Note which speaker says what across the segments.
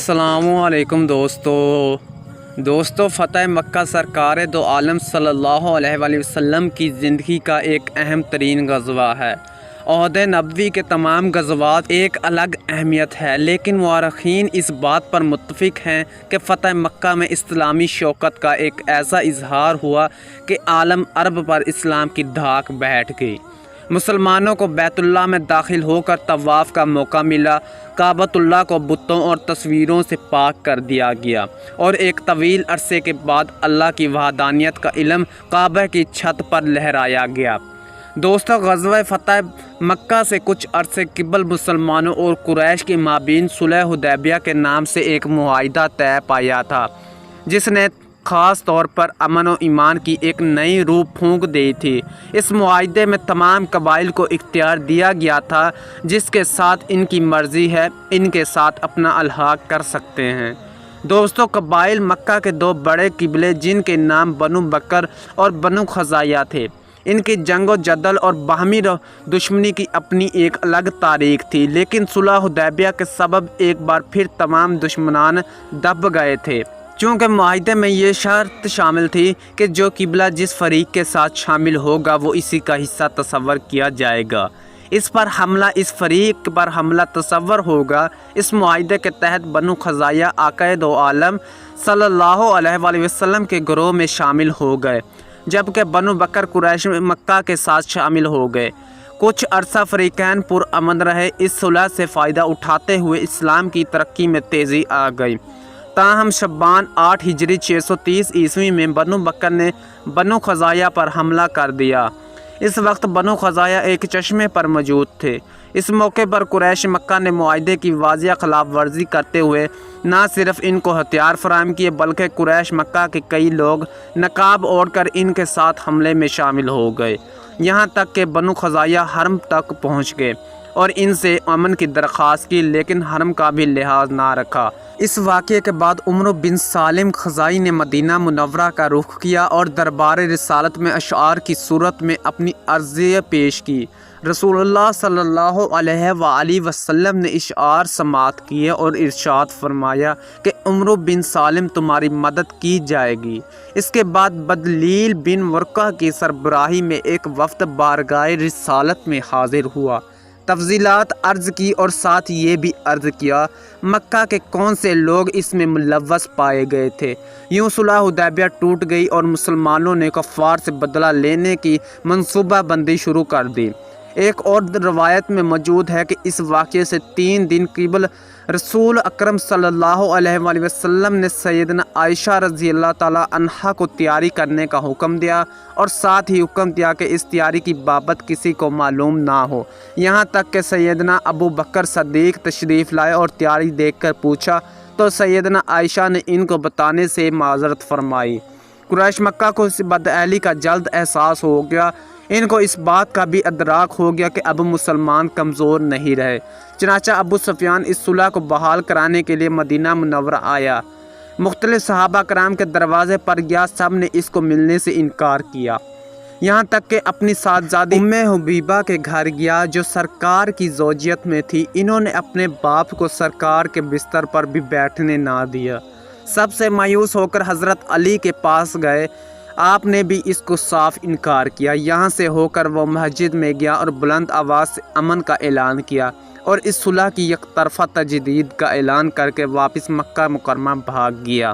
Speaker 1: السلام علیکم دوستو فتح مکہ سرکار دو عالم صلی اللہ علیہ وآلہ وسلم کی زندگی کا ایک اہم ترین غزوہ ہے۔ عہد نبوی کے تمام غزوات ایک الگ اہمیت ہے، لیکن مورخین اس بات پر متفق ہیں کہ فتح مکہ میں اسلامی شوکت کا ایک ایسا اظہار ہوا کہ عالم عرب پر اسلام کی دھاک بیٹھ گئی۔ مسلمانوں کو بیت اللہ میں داخل ہو کر طواف کا موقع ملا، کعبۃ اللہ کو بتوں اور تصویروں سے پاک کر دیا گیا، اور ایک طویل عرصے کے بعد اللہ کی وحدانیت کا علم کعبہ کی چھت پر لہرایا گیا۔ دوستو، غزوہ فتح مکہ سے کچھ عرصے قبل مسلمانوں اور قریش کے مابین صلح حدیبیہ کے نام سے ایک معاہدہ طے پایا تھا، جس نے خاص طور پر امن و ایمان کی ایک نئی روح پھونک دی تھی۔ اس معاہدے میں تمام قبائل کو اختیار دیا گیا تھا، جس کے ساتھ ان کی مرضی ہے ان کے ساتھ اپنا الحاق کر سکتے ہیں۔ دوستو، قبائل مکہ کے دو بڑے قبیلے جن کے نام بنو بکر اور بنو خزاعہ تھے، ان کی جنگ و جدل اور باہمی دشمنی کی اپنی ایک الگ تاریخ تھی، لیکن صلح حدیبیہ کے سبب ایک بار پھر تمام دشمنان دب گئے تھے، چونکہ معاہدے میں یہ شرط شامل تھی کہ جو قبیلہ جس فریق کے ساتھ شامل ہوگا وہ اسی کا حصہ تصور کیا جائے گا، اس فریق پر حملہ تصور ہوگا۔ اس معاہدے کے تحت بنو خزاعہ آقا دو عالم صلی اللہ علیہ وآلہ وسلم کے گروہ میں شامل ہو گئے، جبکہ بنو بکر قریش مکہ کے ساتھ شامل ہو گئے۔ کچھ عرصہ فریقین پرامن رہے۔ اس صلح سے فائدہ اٹھاتے ہوئے اسلام کی ترقی میں تیزی آ گئی۔ تاہم شعبان 8 ہجری 630 عیسوی میں بنو بکر نے بنو خزاعہ پر حملہ کر دیا۔ اس وقت بنو خزاعہ ایک چشمے پر موجود تھے۔ اس موقع پر قریش مکہ نے معاہدے کی واضح خلاف ورزی کرتے ہوئے نہ صرف ان کو ہتھیار فراہم کیے، بلکہ قریش مکہ کے کئی لوگ نقاب اوڑھ کر ان کے ساتھ حملے میں شامل ہو گئے، یہاں تک کہ بنو خزاعہ حرم تک پہنچ گئے اور ان سے امن کی درخواست کی، لیکن حرم کا بھی لحاظ نہ رکھا۔ اس واقعے کے بعد عمرو بن سالم خزاعی نے مدینہ منورہ کا رخ کیا اور دربار رسالت میں اشعار کی صورت میں اپنی عرضیہ پیش کی۔ رسول اللہ صلی اللہ علیہ وآلہ وسلم نے اشعار سماعت کیے اور ارشاد فرمایا کہ عمرو بن سالم تمہاری مدد کی جائے گی۔ اس کے بعد بدلیل بن ورقہ کی سربراہی میں ایک وفد بارگاہ رسالت میں حاضر ہوا، تفصیلات عرض کی اور ساتھ یہ بھی عرض کیا مکہ کے کون سے لوگ اس میں ملوث پائے گئے تھے۔ یوں صلح حدیبیہ ٹوٹ گئی اور مسلمانوں نے کفار سے بدلہ لینے کی منصوبہ بندی شروع کر دی۔ ایک اور روایت میں موجود ہے کہ اس واقعے سے 3 دن قبل رسول اکرم صلی اللہ علیہ وآلہ وسلم نے سیدنا عائشہ رضی اللہ تعالیٰ عنہا کو تیاری کرنے کا حکم دیا، اور ساتھ ہی حکم دیا کہ اس تیاری کی بابت کسی کو معلوم نہ ہو، یہاں تک کہ سیدنا ابو بکر صدیق تشریف لائے اور تیاری دیکھ کر پوچھا تو سیدنا عائشہ نے ان کو بتانے سے معذرت فرمائی۔ قریش مکہ کو اس بدعہلی کا جلد احساس ہو گیا۔ ان کو اس بات کا بھی ادراک ہو گیا کہ اب مسلمان کمزور نہیں رہے، چنانچہ ابو سفیان اس صلح کو بحال کرانے کے لیے مدینہ منورہ آیا۔ مختلف صحابہ کرام کے دروازے پر گیا، سب نے اس کو ملنے سے انکار کیا، یہاں تک کہ اپنی صاحبزادی ام حبیبہ کے گھر گیا جو سرکار کی زوجیت میں تھی۔ انہوں نے اپنے باپ کو سرکار کے بستر پر بھی بیٹھنے نہ دیا۔ سب سے مایوس ہو کر حضرت علی کے پاس گئے، آپ نے بھی اس کو صاف انکار کیا۔ یہاں سے ہو کر وہ مسجد میں گیا اور بلند آواز سے امن کا اعلان کیا اور اس صلح کی یک طرفہ تجدید کا اعلان کر کے واپس مکہ مکرمہ بھاگ گیا۔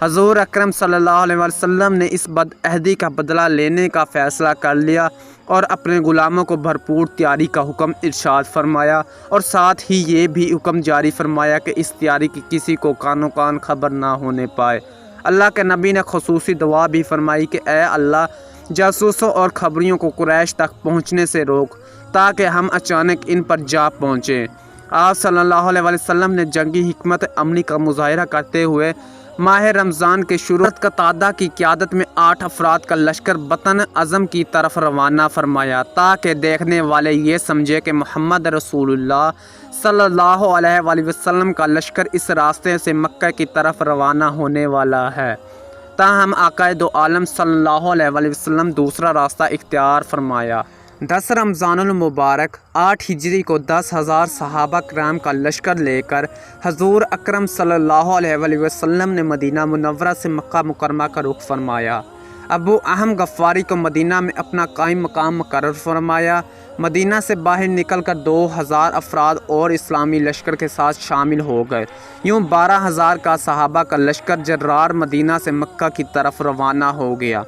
Speaker 1: حضور اکرم صلی اللہ علیہ وسلم نے اس بدعہدی کا بدلہ لینے کا فیصلہ کر لیا اور اپنے غلاموں کو بھرپور تیاری کا حکم ارشاد فرمایا، اور ساتھ ہی یہ بھی حکم جاری فرمایا کہ اس تیاری کی کسی کو کانو کان خبر نہ ہونے پائے۔ اللہ کے نبی نے خصوصی دعا بھی فرمائی کہ اے اللہ، جاسوسوں اور خبریوں کو قریش تک پہنچنے سے روک تاکہ ہم اچانک ان پر جا پہنچیں۔ آپ صلی اللہ علیہ وسلم نے جنگی حکمت عملی کا مظاہرہ کرتے ہوئے ماہ رمضان کے شروع قتادہ کی قیادت میں 8 افراد کا لشکر بطن اعظم کی طرف روانہ فرمایا، تاکہ دیکھنے والے یہ سمجھے کہ محمد رسول اللہ صلی اللہ علیہ وآلہ وسلم کا لشکر اس راستے سے مکہ کی طرف روانہ ہونے والا ہے۔ تاہم آقا دو عالم صلی اللہ علیہ وآلہ وسلم دوسرا راستہ اختیار فرمایا۔ 10 رمضان المبارک 8 ہجری کو 10,000 صحابہ کرام کا لشکر لے کر حضور اکرم صلی اللہ علیہ وآلہ وسلم نے مدینہ منورہ سے مکہ مکرمہ کا رخ فرمایا۔ ابو احم غفاری کو مدینہ میں اپنا قائم مقام مقرر فرمایا۔ مدینہ سے باہر نکل کر 2,000 افراد اور اسلامی لشکر کے ساتھ شامل ہو گئے۔ یوں 12,000 کا صحابہ کا لشکر جرار مدینہ سے مکہ کی طرف روانہ ہو گیا،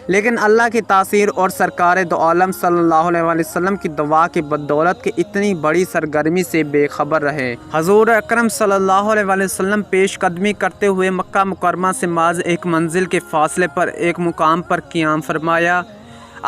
Speaker 1: لیکن اللہ کی تاثیر اور سرکار دو عالم صلی اللہ علیہ وآلہ وسلم کی دعا کی بدولت کے اتنی بڑی سرگرمی سے بے خبر رہے۔ حضور اکرم صلی اللہ علیہ وآلہ وسلم پیش قدمی کرتے ہوئے مکہ مکرمہ سے محض ایک منزل کے فاصلے پر ایک مقام پر قیام فرمایا۔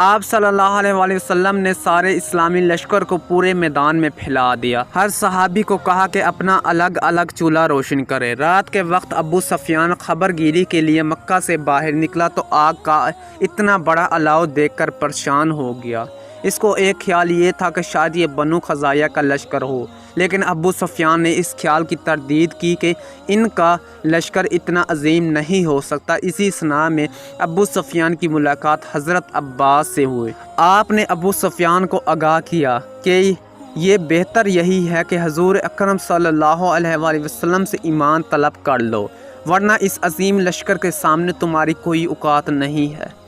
Speaker 1: آپ صلی اللہ علیہ وآلہ وسلم نے سارے اسلامی لشکر کو پورے میدان میں پھیلا دیا۔ ہر صحابی کو کہا کہ اپنا الگ الگ چولہا روشن کرے۔ رات کے وقت ابو سفیان خبر گیری کے لیے مکہ سے باہر نکلا تو آگ کا اتنا بڑا الاؤ دیکھ کر پریشان ہو گیا۔ اس کو ایک خیال یہ تھا کہ شاید یہ بنو خزاعہ کا لشکر ہو، لیکن ابو سفیان نے اس خیال کی تردید کی کہ ان کا لشکر اتنا عظیم نہیں ہو سکتا۔ اسی اثناء میں ابو سفیان کی ملاقات حضرت عباس سے ہوئی۔ آپ نے ابو سفیان کو آگاہ کیا کہ یہ بہتر یہی ہے کہ حضور اکرم صلی اللہ علیہ وآلہ وسلم سے ایمان طلب کر لو، ورنہ اس عظیم لشکر کے سامنے تمہاری کوئی اوقات نہیں ہے۔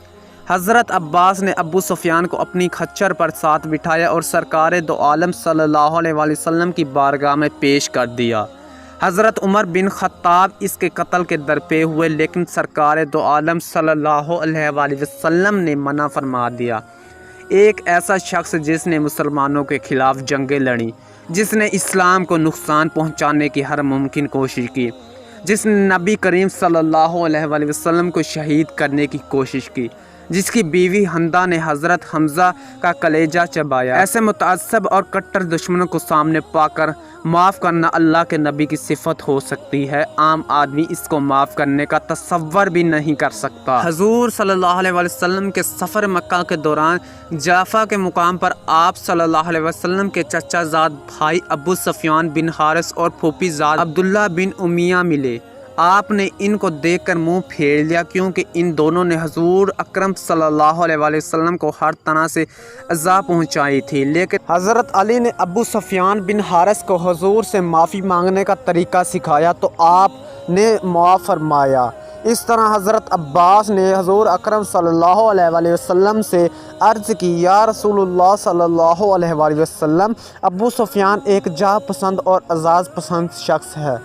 Speaker 1: حضرت عباس نے ابو سفیان کو اپنی کھچر پر ساتھ بٹھایا اور سرکار دو عالم صلی اللہ علیہ وآلہ وسلم کی بارگاہ میں پیش کر دیا۔ حضرت عمر بن خطاب اس کے قتل کے درپے ہوئے، لیکن سرکار دو عالم صلی اللہ علیہ وآلہ وسلم نے منع فرما دیا۔ ایک ایسا شخص جس نے مسلمانوں کے خلاف جنگیں لڑیں، جس نے اسلام کو نقصان پہنچانے کی ہر ممکن کوشش کی، جس نے نبی کریم صلی اللہ علیہ وآلہ وسلم کو شہید کرنے کی کوشش کی، جس کی بیوی حمدہ نے حضرت حمزہ کا کلیجہ چبایا، ایسے متعصب اور کٹر دشمنوں کو سامنے پا کر معاف کرنا اللہ کے نبی کی صفت ہو سکتی ہے۔ عام آدمی اس کو معاف کرنے کا تصور بھی نہیں کر سکتا۔ حضور صلی اللہ علیہ وآلہ وسلم کے سفر مکہ کے دوران جعفہ کے مقام پر آپ صلی اللہ علیہ وسلم کے چچا زاد بھائی ابو سفیان بن حارث اور پھوپھی زاد عبداللہ بن امیہ ملے۔ آپ نے ان کو دیکھ کر منہ پھیر لیا، کیونکہ ان دونوں نے حضور اکرم صلی اللہ علیہ وآلہ وسلم کو ہر طرح سے اذیت پہنچائی تھی، لیکن حضرت علی نے ابو سفیان بن حارث کو حضور سے معافی مانگنے کا طریقہ سکھایا تو آپ نے معاف فرمایا۔ اس طرح حضرت عباس نے حضور اکرم صلی اللہ علیہ وآلہ وسلم سے عرض کی، یا رسول اللہ صلی اللہ علیہ وآلہ وسلم، ابو سفیان ایک جاہ پسند اور اعزاز پسند شخص ہے،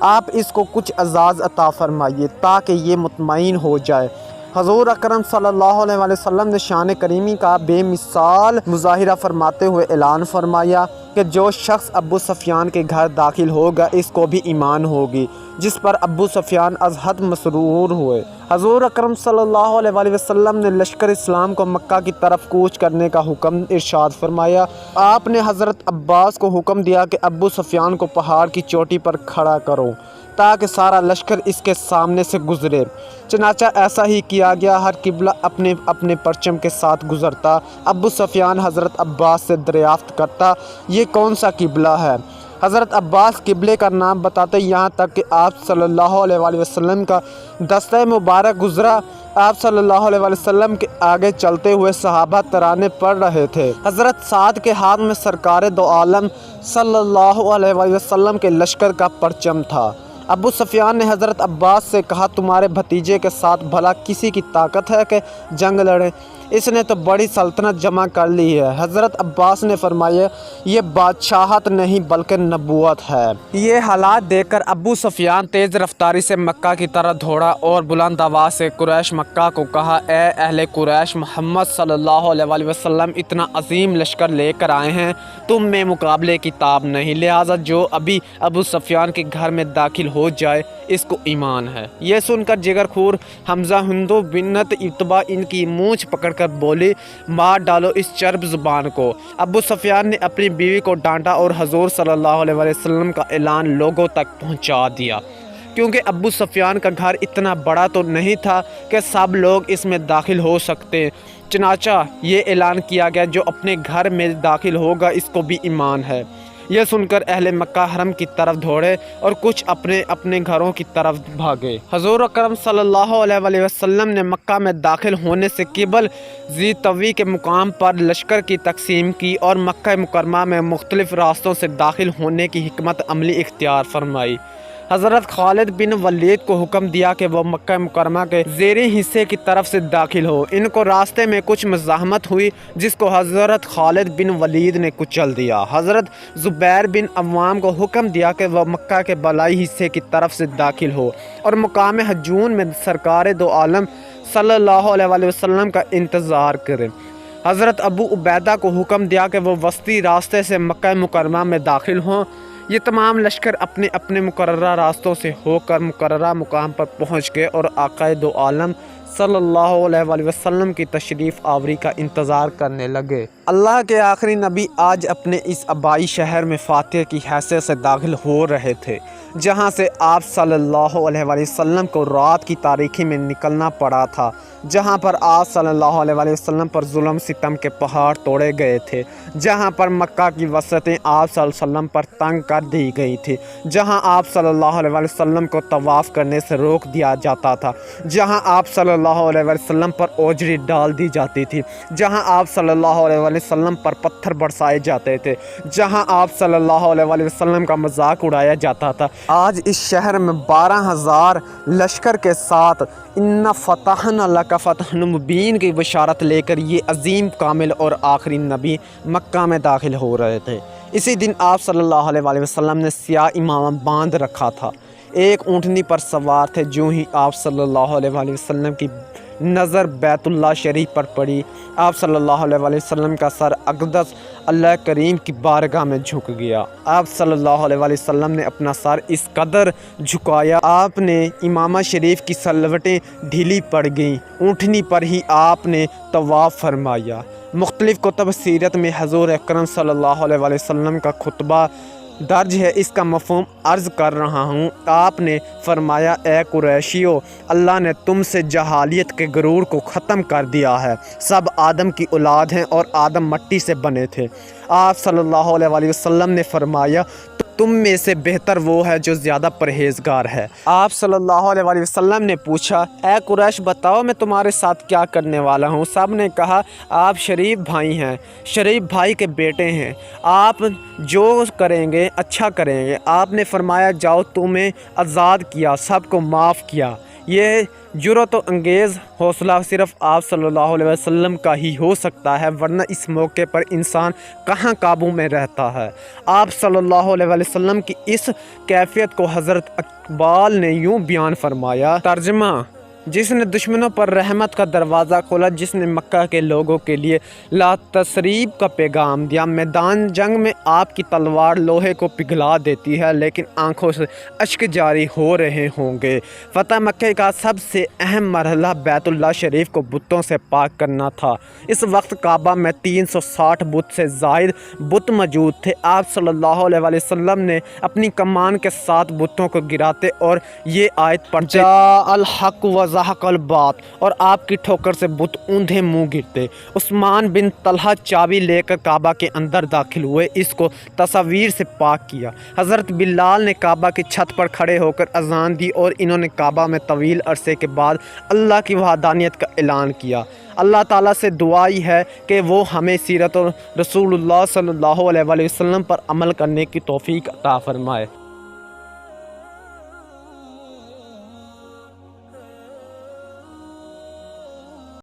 Speaker 1: آپ اس کو کچھ اعزاز عطا فرمائیے تاکہ یہ مطمئن ہو جائے۔ حضور اکرم صلی اللہ علیہ وآلہ وسلم نے شان کریمی کا بے مثال مظاہرہ فرماتے ہوئے اعلان فرمایا کہ جو شخص ابو سفیان کے گھر داخل ہوگا اس کو بھی ایمان ہوگی، جس پر ابو سفیان از حد مسرور ہوئے۔ حضور اکرم صلی اللہ علیہ وآلہ وسلم نے لشکر اسلام کو مکہ کی طرف کوچ کرنے کا حکم ارشاد فرمایا۔ آپ نے حضرت عباس کو حکم دیا کہ ابو سفیان کو پہاڑ کی چوٹی پر کھڑا کرو تاکہ سارا لشکر اس کے سامنے سے گزرے۔ چنانچہ ایسا ہی کیا گیا، ہر قبلہ اپنے اپنے پرچم کے ساتھ گزرتا۔ ابو سفیان حضرت عباس سے دریافت کرتا، یہ کون سا قبلہ ہے؟ حضرت عباس قبلے کا نام بتاتے، یہاں تک کہ آپ صلی اللہ علیہ وآلہ وسلم کا دستہ مبارک گزرا۔ آپ صلی اللہ علیہ وآلہ وسلم کے آگے چلتے ہوئے صحابہ ترانے پڑھ رہے تھے۔ حضرت سعد کے ہاتھ میں سرکار دو عالم صلی اللہ علیہ وآلہ وسلم کے لشکر کا پرچم تھا۔ ابو سفیان نے حضرت عباس سے کہا، تمہارے بھتیجے کے ساتھ بھلا کسی کی طاقت ہے کہ جنگ لڑے؟ اس نے تو بڑی سلطنت جمع کر لی ہے۔ حضرت عباس نے فرمایا، یہ بادشاہت نہیں بلکہ نبوت ہے۔ یہ حالات دیکھ کر ابو سفیان تیز رفتاری سے مکہ کی طرف دوڑا اور بلند آواز سے قریش مکہ کو کہا، اے اہل قریش، محمد صلی اللہ علیہ وآلہ وسلم اتنا عظیم لشکر لے کر آئے ہیں، تم میں مقابلے کی تاب نہیں، لہٰذا جو ابھی ابو سفیان کے گھر میں داخل ہو جائے اس کو ایمان ہے۔ یہ سن کر جگر خور حمزہ ہندو بنت اتبا ان کی مونچھ پکڑ کر بولے، مار ڈالو اس چرب زبان کو۔ ابو سفیان نے اپنی بیوی کو ڈانٹا اور حضور صلی اللہ علیہ وآلہ وسلم کا اعلان لوگوں تک پہنچا دیا، کیونکہ ابو سفیان کا گھر اتنا بڑا تو نہیں تھا کہ سب لوگ اس میں داخل ہو سکتے۔ چنانچہ یہ اعلان کیا گیا، جو اپنے گھر میں داخل ہوگا اس کو بھی ایمان ہے۔ یہ سن کر اہل مکہ حرم کی طرف دوڑے اور کچھ اپنے اپنے گھروں کی طرف بھاگے۔ حضور اکرم صلی اللہ علیہ وآلہ وسلم نے مکہ میں داخل ہونے سے قبل ذی طوی کے مقام پر لشکر کی تقسیم کی اور مکہ مکرمہ میں مختلف راستوں سے داخل ہونے کی حکمت عملی اختیار فرمائی۔ حضرت خالد بن ولید کو حکم دیا کہ وہ مکہ مکرمہ کے زیریں حصے کی طرف سے داخل ہو۔ ان کو راستے میں کچھ مزاحمت ہوئی جس کو حضرت خالد بن ولید نے کچل دیا۔ حضرت زبیر بن عوام کو حکم دیا کہ وہ مکہ کے بالائی حصے کی طرف سے داخل ہو اور مقام حجون میں سرکار دو عالم صلی اللہ علیہ وآلہ وسلم کا انتظار کریں۔ حضرت ابو عبیدہ کو حکم دیا کہ وہ وسطی راستے سے مکہ مکرمہ میں داخل ہوں۔ یہ تمام لشکر اپنے اپنے مقررہ راستوں سے ہو کر مقررہ مقام پر پہنچ گئے اور آقا دو عالم صلی اللہ علیہ وآلہ وسلم کی تشریف آوری کا انتظار کرنے لگے۔ اللہ کے آخری نبی آج اپنے اس آبائی شہر میں فاتح کی حیثیت سے داخل ہو رہے تھے، جہاں سے آپ صلی اللہ علیہ وآلہ وسلم کو رات کی تاریکی میں نکلنا پڑا تھا، جہاں پر آپ صلی اللہ علیہ وآلہ وسلم پر ظلم ستم کے پہاڑ توڑے گئے تھے، جہاں پر مکہ کی وسعتیں آپ صلی اللہ علیہ وسلم پر تنگ کر دی گئی تھی، جہاں آپ صلی اللہ علیہ وآلہ وسلم کو طواف کرنے سے روک دیا جاتا تھا، جہاں آپ صلی اللہ علیہ وآلہ وسلم پر اوجری ڈال دی جاتی تھی، جہاں آپ صلی اللہ علیہ وآلہ وسلم پر پتھر برسائے جاتے تھے، جہاں آپ صلی اللہ علیہ وآلہ وسلم کا مذاق اڑایا جاتا تھا۔ آج اس شہر میں 12,000 لشکر کے ساتھ ان فتحنا لک فتحا مبین کی بشارت لے کر یہ عظیم کامل اور آخری نبی مکہ میں داخل ہو رہے تھے۔ اسی دن آپ صلی اللہ علیہ وآلہ وسلم نے سیاہ امامہ باندھ رکھا تھا، ایک اونٹنی پر سوار تھے۔ جو ہی آپ صلی اللہ علیہ وآلہ وسلم کی نظر بیت اللہ شریف پر پڑی، آپ صلی اللہ علیہ وآلہ وسلم کا سر اقدس اللہ کریم کی بارگاہ میں جھک گیا۔ آپ صلی اللہ علیہ وآلہ وسلم نے اپنا سر اس قدر جھکایا آپ نے امامہ شریف کی سلوٹیں ڈھیلی پڑ گئیں۔ اونٹنی پر ہی آپ نے طواف فرمایا۔ مختلف کتب سیرت میں حضور اکرم صلی اللہ علیہ وآلہ وسلم کا خطبہ درج ہے، اس کا مفہوم عرض کر رہا ہوں۔ آپ نے فرمایا، اے قریشیو، اللہ نے تم سے جہالیت کے غرور کو ختم کر دیا ہے۔ سب آدم کی اولاد ہیں اور آدم مٹی سے بنے تھے۔ آپ صلی اللہ علیہ وآلہ وسلم نے فرمایا، تم میں سے بہتر وہ ہے جو زیادہ پرہیزگار ہے۔ آپ صلی اللہ علیہ وآلہ وسلم نے پوچھا، اے قریش بتاؤ میں تمہارے ساتھ کیا کرنے والا ہوں؟ سب نے کہا، آپ شریف بھائی ہیں، شریف بھائی کے بیٹے ہیں، آپ جو کریں گے اچھا کریں گے۔ آپ نے فرمایا، جاؤ تمہیں آزاد کیا، سب کو معاف کیا۔ یہ جرأت و انگیز حوصلہ صرف آپ صلی اللہ علیہ وسلم کا ہی ہو سکتا ہے، ورنہ اس موقع پر انسان کہاں قابو میں رہتا ہے۔ آپ صلی اللہ علیہ وسلم کی اس کیفیت کو حضرت اقبال نے یوں بیان فرمایا، ترجمہ: جس نے دشمنوں پر رحمت کا دروازہ کھولا، جس نے مکہ کے لوگوں کے لیے لا تثریب کا پیغام دیا۔ میدان جنگ میں آپ کی تلوار لوہے کو پگھلا دیتی ہے، لیکن آنکھوں سے اشک جاری ہو رہے ہوں گے۔ فتح مکہ کا سب سے اہم مرحلہ بیت اللہ شریف کو بتوں سے پاک کرنا تھا۔ اس وقت کعبہ میں 360 بت سے زائد بت موجود تھے۔ آپ صلی اللہ علیہ وآلہ وسلم نے اپنی کمان کے ساتھ بتوں کو گراتے اور یہ آیت پڑھتے، جاء الحق وزہق الباطل، اور آپ کی ٹھوکر سے بت اوندھے منہ گرتے۔ عثمان بن طلحہ چابی لے کر کعبہ کے اندر داخل ہوئے، اس کو تصاویر سے پاک کیا۔ حضرت بلال نے کعبہ کی چھت پر کھڑے ہو کر اذان دی اور انہوں نے کعبہ میں طویل عرصے کے بعد اللہ کی وحدانیت کا اعلان کیا۔ اللہ تعالیٰ سے دعائی ہے کہ وہ ہمیں سیرت رسول اللہ صلی اللہ علیہ وسلم پر عمل کرنے کی توفیق عطا فرمائے۔